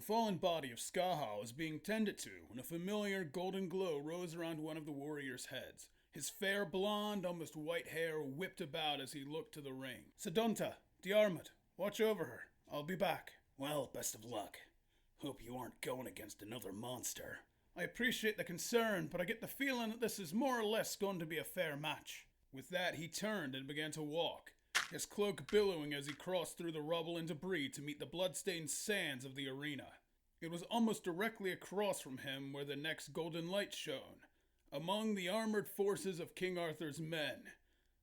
fallen body of Cumhail was being tended to when a familiar golden glow rose around one of the warrior's heads. His fair blonde, almost white hair whipped about as he looked to the ring. Sedonta, Diarmid, watch over her. I'll be back. Well, best of luck. Hope you aren't going against another monster. I appreciate the concern, but I get the feeling that this is more or less going to be a fair match. With that, he turned and began to walk, his cloak billowing as he crossed through the rubble and debris to meet the blood-stained sands of the arena. It was almost directly across from him where the next golden light shone, among the armored forces of King Arthur's men.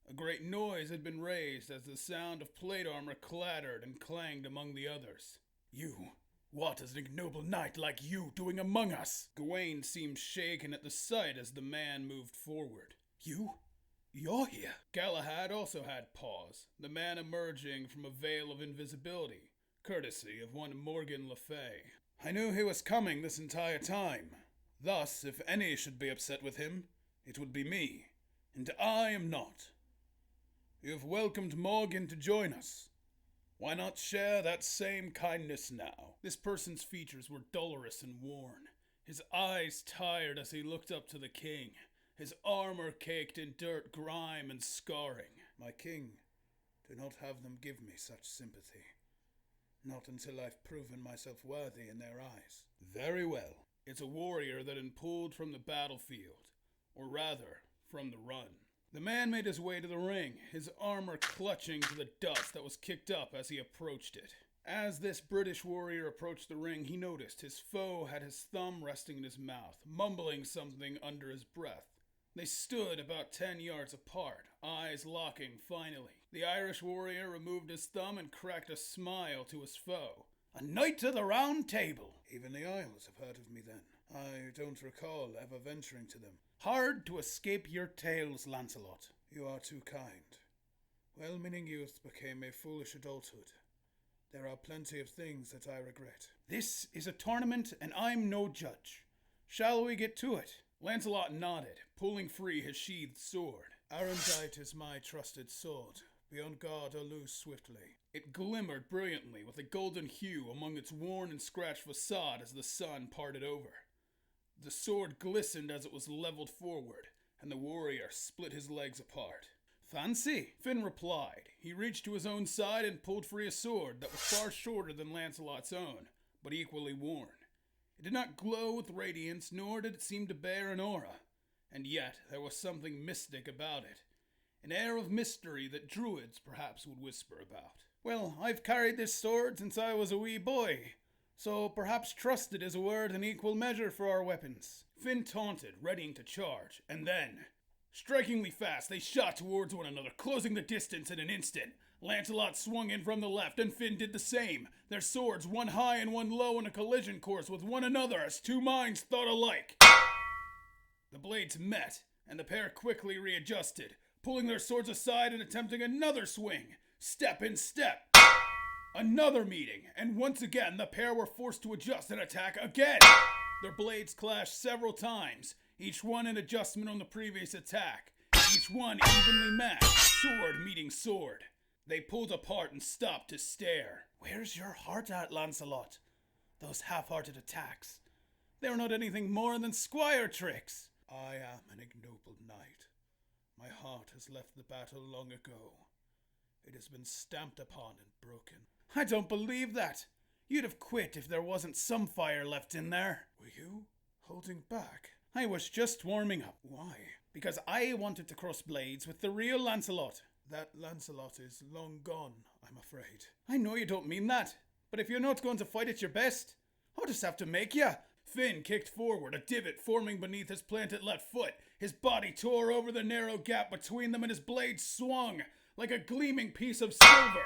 A great noise had been raised as the sound of plate armor clattered and clanged among the others. You? What is an ignoble knight like you doing among us? Gawain seemed shaken at the sight as the man moved forward. You're here. Galahad also had pause, the man emerging from a veil of invisibility, courtesy of one Morgan Le Fay. I knew he was coming this entire time. Thus, if any should be upset with him, it would be me, and I am not. You have welcomed Morgan to join us. Why not share that same kindness now? This person's features were dolorous and worn, his eyes tired as he looked up to the king, his armor caked in dirt, grime, and scarring. My king, do not have them give me such sympathy. Not until I've proven myself worthy in their eyes. Very well. It's a warrior that had pulled from the battlefield, or rather, from the run. The man made his way to the ring, his armor clutching to the dust that was kicked up as he approached it. As this British warrior approached the ring, he noticed his foe had his thumb resting in his mouth, mumbling something under his breath. They stood about 10 yards apart, eyes locking finally. The Irish warrior removed his thumb and cracked a smile to his foe. A knight to the round table. Even the Isles have heard of me then. I don't recall ever venturing to them. Hard to escape your tales, Lancelot. You are too kind. Well-meaning youth became a foolish adulthood. There are plenty of things that I regret. This is a tournament, and I'm no judge. Shall we get to it? Lancelot nodded, pulling free his sheathed sword. Arundite is my trusted sword. Be on guard or lose swiftly. It glimmered brilliantly with a golden hue among its worn and scratched facade as the sun parted over. The sword glistened as it was leveled forward, and the warrior split his legs apart. Fancy, Fionn replied. He reached to his own side and pulled free a sword that was far shorter than Lancelot's own, but equally worn. It did not glow with radiance, nor did it seem to bear an aura, and yet there was something mystic about it, an air of mystery that druids perhaps would whisper about. Well, I've carried this sword since I was a wee boy, so perhaps trusted is a word in equal measure for our weapons. Fionn taunted, readying to charge, and then, strikingly fast, they shot towards one another, closing the distance in an instant. Lancelot swung in from the left, and Fionn did the same, their swords one high and one low in a collision course with one another as two minds thought alike. The blades met, and the pair quickly readjusted, pulling their swords aside and attempting another swing, step in step. Another meeting, and once again the pair were forced to adjust and attack again. Their blades clashed several times, each one an adjustment on the previous attack, each one evenly matched, sword meeting sword. They pulled apart and stopped to stare. Where's your heart at, Lancelot? Those half-hearted attacks. They're not anything more than squire tricks. I am an ignoble knight. My heart has left the battle long ago. It has been stamped upon and broken. I don't believe that. You'd have quit if there wasn't some fire left in there. Were you holding back? I was just warming up. Why? Because I wanted to cross blades with the real Lancelot. That Lancelot is long gone, I'm afraid. I know you don't mean that, but if you're not going to fight at your best, I'll just have to make you. Fionn kicked forward, a divot forming beneath his planted left foot. His body tore over the narrow gap between them and his blade swung like a gleaming piece of silver.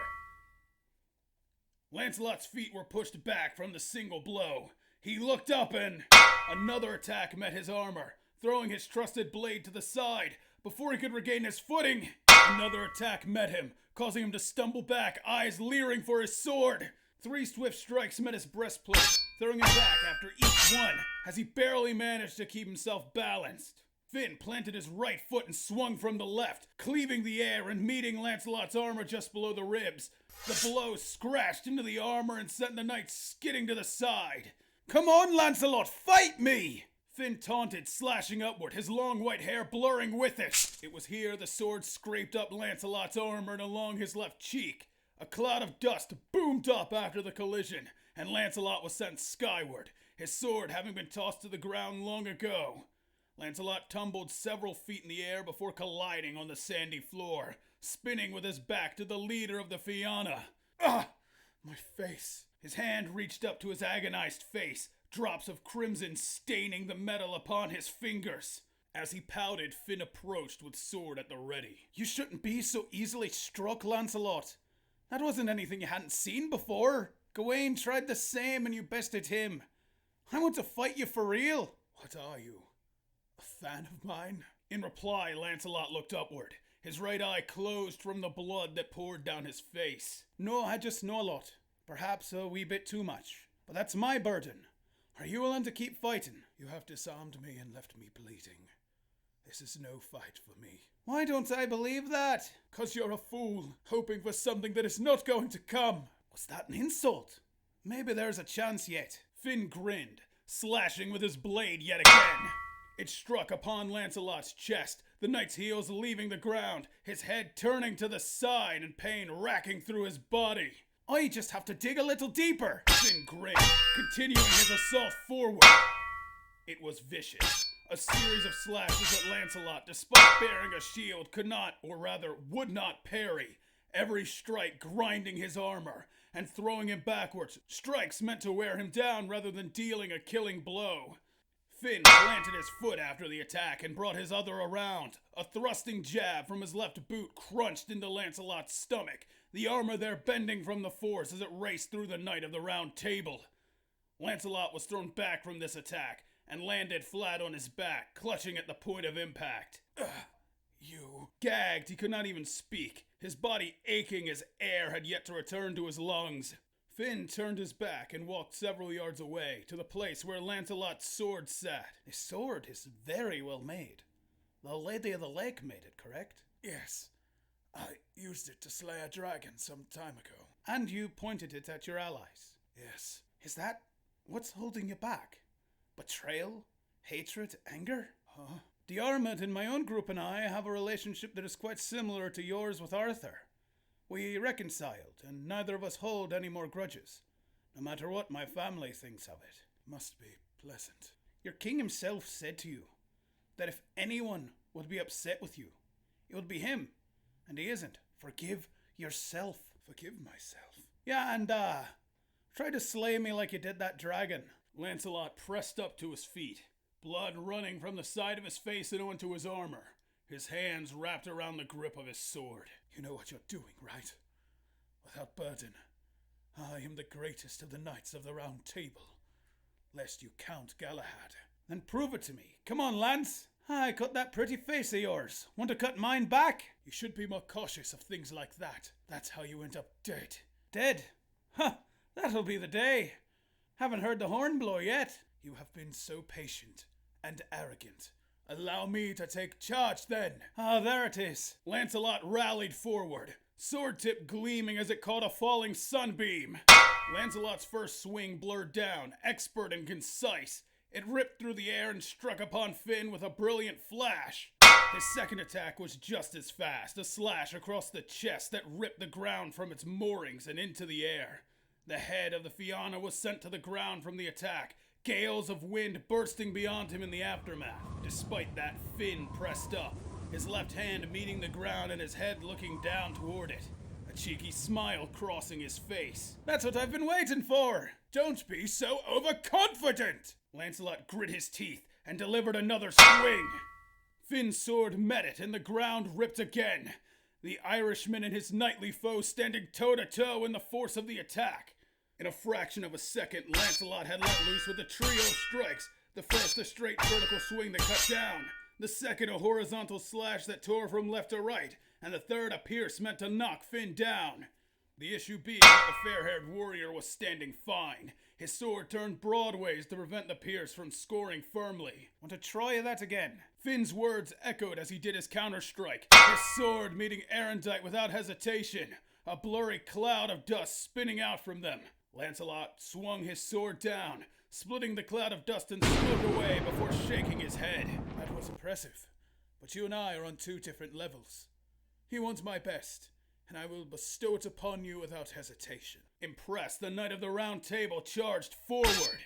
Lancelot's feet were pushed back from the single blow. He looked up and another attack met his armor, throwing his trusted blade to the side. Before he could regain his footing, another attack met him, causing him to stumble back, eyes leering for his sword. 3 swift strikes met his breastplate, throwing him back after each one, as he barely managed to keep himself balanced. Fionn planted his right foot and swung from the left, cleaving the air and meeting Lancelot's armor just below the ribs. The blow scratched into the armor and sent the knight skidding to the side. "Come on, Lancelot, fight me!" Fionn taunted, slashing upward, his long white hair blurring with it. It was here the sword scraped up Lancelot's armor and along his left cheek. A cloud of dust boomed up after the collision, and Lancelot was sent skyward, his sword having been tossed to the ground long ago. Lancelot tumbled several feet in the air before colliding on the sandy floor, spinning with his back to the leader of the Fianna. "Ah! My face!" His hand reached up to his agonized face, drops of crimson staining the metal upon his fingers. As he pouted, Fionn approached with sword at the ready. "You shouldn't be so easily struck, Lancelot. That wasn't anything you hadn't seen before. Gawain tried the same and you bested him. I want to fight you for real." "What are you? A fan of mine?" In reply, Lancelot looked upward, his right eye closed from the blood that poured down his face. "No, I just know a lot. Perhaps a wee bit too much. But that's my burden. Are you willing to keep fighting?" "You have disarmed me and left me bleeding. This is no fight for me." "Why don't I believe that?" "'Cause you're a fool, hoping for something that is not going to come." "Was that an insult? Maybe there's a chance yet." Fionn grinned, slashing with his blade yet again. It struck upon Lancelot's chest, the knight's heels leaving the ground, his head turning to the side and pain racking through his body. "I just have to dig a little deeper," Fionn grinned, continuing his assault forward. It was vicious. A series of slashes that Lancelot, despite bearing a shield, could not, or rather would not parry. Every strike grinding his armor and throwing him backwards, strikes meant to wear him down rather than dealing a killing blow. Fionn planted his foot after the attack and brought his other around. A thrusting jab from his left boot crunched into Lancelot's stomach, the armor there bending from the force as it raced through the Knight of the Round Table. Lancelot was thrown back from this attack and landed flat on his back, clutching at the point of impact. "You..." Gagged, he could not even speak, his body aching as air had yet to return to his lungs. Fionn turned his back and walked several yards away to the place where Lancelot's sword sat. "This sword is very well made. The Lady of the Lake made it, correct?" "Yes. I used it to slay a dragon some time ago." "And you pointed it at your allies?" "Yes." "Is that what's holding you back? Betrayal? Hatred? Anger?" "Huh?" "The Armid in my own group and I have a relationship that is quite similar to yours with Arthur. We reconciled, and neither of us hold any more grudges, no matter what my family thinks of it." "Must be pleasant." "Your king himself said to you that if anyone would be upset with you, it would be him, and he isn't. Forgive yourself." "Forgive myself?" "Yeah, and try to slay me like you did that dragon." Lancelot pressed up to his feet, blood running from the side of his face and onto his armor, his hands wrapped around the grip of his sword. "You know what you're doing, right? Without burden, I am the greatest of the Knights of the Round Table, lest you count Galahad." "Then prove it to me. Come on, Lance. I cut that pretty face of yours. Want to cut mine back?" "You should be more cautious of things like that. That's how you end up dead." "Dead? Huh, that'll be the day. Haven't heard the horn blow yet." "You have been so patient and arrogant. Allow me to take charge then." "Ah, there it is." Lancelot rallied forward, sword tip gleaming as it caught a falling sunbeam. Lancelot's first swing blurred down, expert and concise. It ripped through the air and struck upon Fionn with a brilliant flash. His second attack was just as fast, a slash across the chest that ripped the ground from its moorings and into the air. The head of the Fianna was sent to the ground from the attack, gales of wind bursting beyond him in the aftermath. Despite that, Fionn pressed up, his left hand meeting the ground and his head looking down toward it, a cheeky smile crossing his face. "That's what I've been waiting for." "Don't be so overconfident!" Lancelot grit his teeth and delivered another swing. Finn's sword met it and the ground ripped again, the Irishman and his knightly foe standing toe-to-toe in the force of the attack. In a fraction of a second, Lancelot had let loose with a trio of strikes, the first a straight vertical swing that cut down, the second a horizontal slash that tore from left to right, and the third a pierce meant to knock Fionn down. The issue being that the fair-haired warrior was standing fine, his sword turned broadways to prevent the pierce from scoring firmly. Want to try that again? Finn's words echoed as he did his counterstrike, his sword meeting erendite without hesitation, a blurry cloud of dust spinning out from them. Lancelot swung his sword down, splitting the cloud of dust and smoke away before shaking his head. That was impressive, but you and I are on two different levels. He wants my best, and I will bestow it upon you without hesitation. Impressed, the Knight of the Round Table charged forward.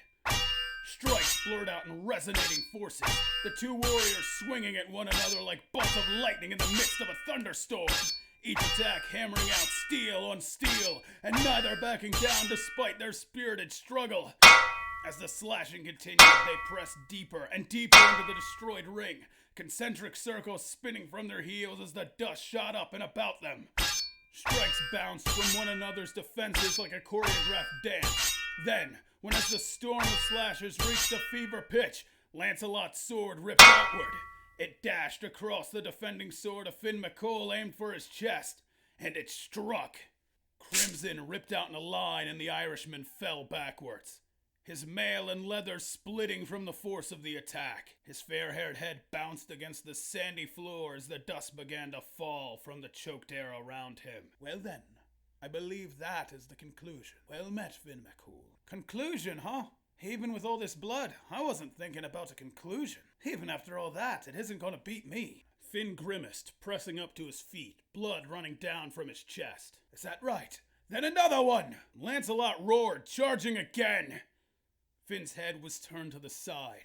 Strikes blurred out in resonating forces, the two warriors swinging at one another like bolts of lightning in the midst of a thunderstorm. Each attack hammering out steel on steel, and neither backing down despite their spirited struggle. As the slashing continued, they pressed deeper and deeper into the destroyed ring, concentric circles spinning from their heels as the dust shot up and about them. Strikes bounced from one another's defenses like a choreographed dance. Then, when as the storm of slashes reached a fever pitch, Lancelot's sword ripped outward. It dashed across the defending sword of Fionn aimed for his chest, and it struck. Crimson ripped out in a line and the Irishman fell backwards, his mail and leather splitting from the force of the attack. His fair-haired head bounced against the sandy floor as the dust began to fall from the choked air around him. Well then, I believe that is the conclusion. Well met, Fionn. Conclusion, huh? Even with all this blood, I wasn't thinking about a conclusion. Even after all that, it isn't gonna beat me. Fionn grimaced, pressing up to his feet, blood running down from his chest. Is that right? Then another one! Lancelot roared, charging again. Finn's head was turned to the side,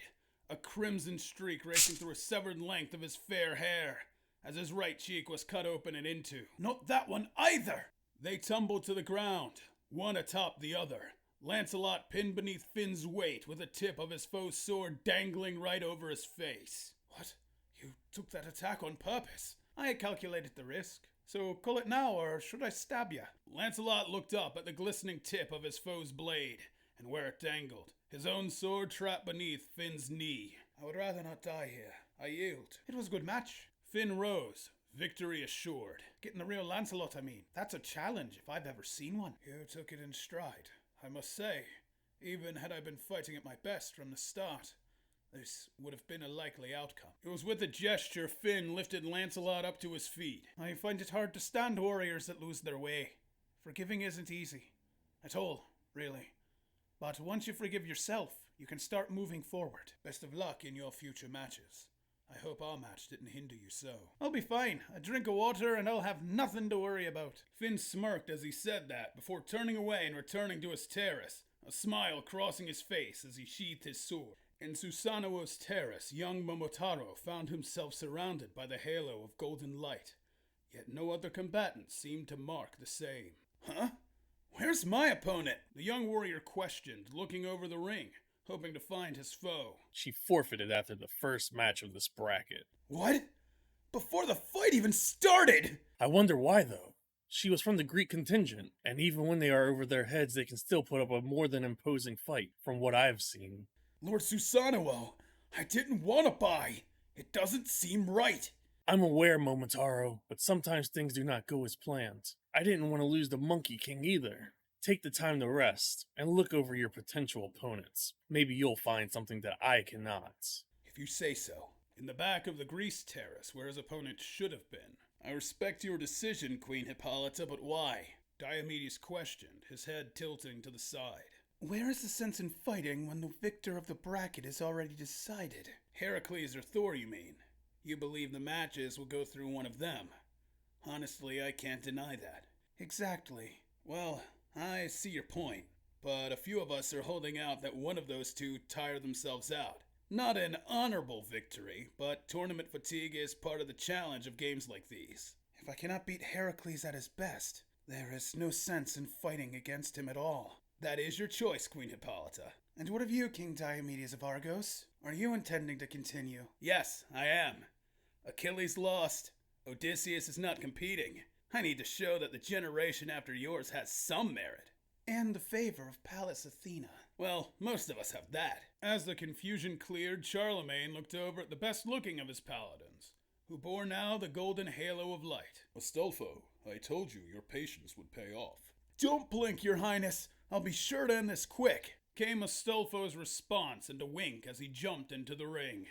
a crimson streak racing through a severed length of his fair hair, as his right cheek was cut open and into. Not that one either! They tumbled to the ground, one atop the other. Lancelot pinned beneath Finn's weight with the tip of his foe's sword dangling right over his face. What? You took that attack on purpose? I had calculated the risk. So call it now, or should I stab you? Lancelot looked up at the glistening tip of his foe's blade, and where it dangled, his own sword trapped beneath Finn's knee. I would rather not die here. I yield. It was a good match. Fionn rose, victory assured. Getting the real Lancelot, I mean. That's a challenge if I've ever seen one. You took it in stride, I must say. Even had I been fighting at my best from the start, this would have been a likely outcome. It was with a gesture Fionn lifted Lancelot up to his feet. I find it hard to stand warriors that lose their way. Forgiving isn't easy. At all, really. But once you forgive yourself, you can start moving forward. Best of luck in your future matches. I hope our match didn't hinder you so. I'll be fine. A drink of water and I'll have nothing to worry about. Fionn smirked as he said that, before turning away and returning to his terrace, a smile crossing his face as he sheathed his sword. In Susanoo's terrace, young Momotaro found himself surrounded by the halo of golden light, yet no other combatant seemed to mark the same. Huh? Where's my opponent? The young warrior questioned, looking over the ring, hoping to find his foe. She forfeited after the first match of this bracket. What? Before the fight even started? I wonder why, though. She was from the Greek contingent, and even when they are over their heads, they can still put up a more than imposing fight, from what I've seen. Lord Susanoo, I didn't want to buy. It doesn't seem right. I'm aware, Momotaro, but sometimes things do not go as planned. I didn't want to lose the Monkey King either. Take the time to rest, and look over your potential opponents. Maybe you'll find something that I cannot. If you say so. In the back of the Greece terrace, where his opponent should have been. I respect your decision, Queen Hippolyta, but why? Diomedes questioned, his head tilting to the side. Where is the sense in fighting when the victor of the bracket is already decided? Heracles or Thor, you mean? You believe the matches will go through one of them. Honestly, I can't deny that. Exactly. Well, I see your point, but a few of us are holding out that one of those two tire themselves out. Not an honorable victory, but tournament fatigue is part of the challenge of games like these. If I cannot beat Heracles at his best, there is no sense in fighting against him at all. That is your choice, Queen Hippolyta. And what of you, King Diomedes of Argos? Are you intending to continue? Yes, I am. Achilles lost. Odysseus is not competing. I need to show that the generation after yours has some merit. And the favor of Pallas Athena. Well, most of us have that. As the confusion cleared, Charlemagne looked over at the best looking of his paladins, who bore now the golden halo of light. Astolfo, I told you your patience would pay off. Don't blink, your highness. I'll be sure to end this quick. Came Astolfo's response and a wink as he jumped into the ring.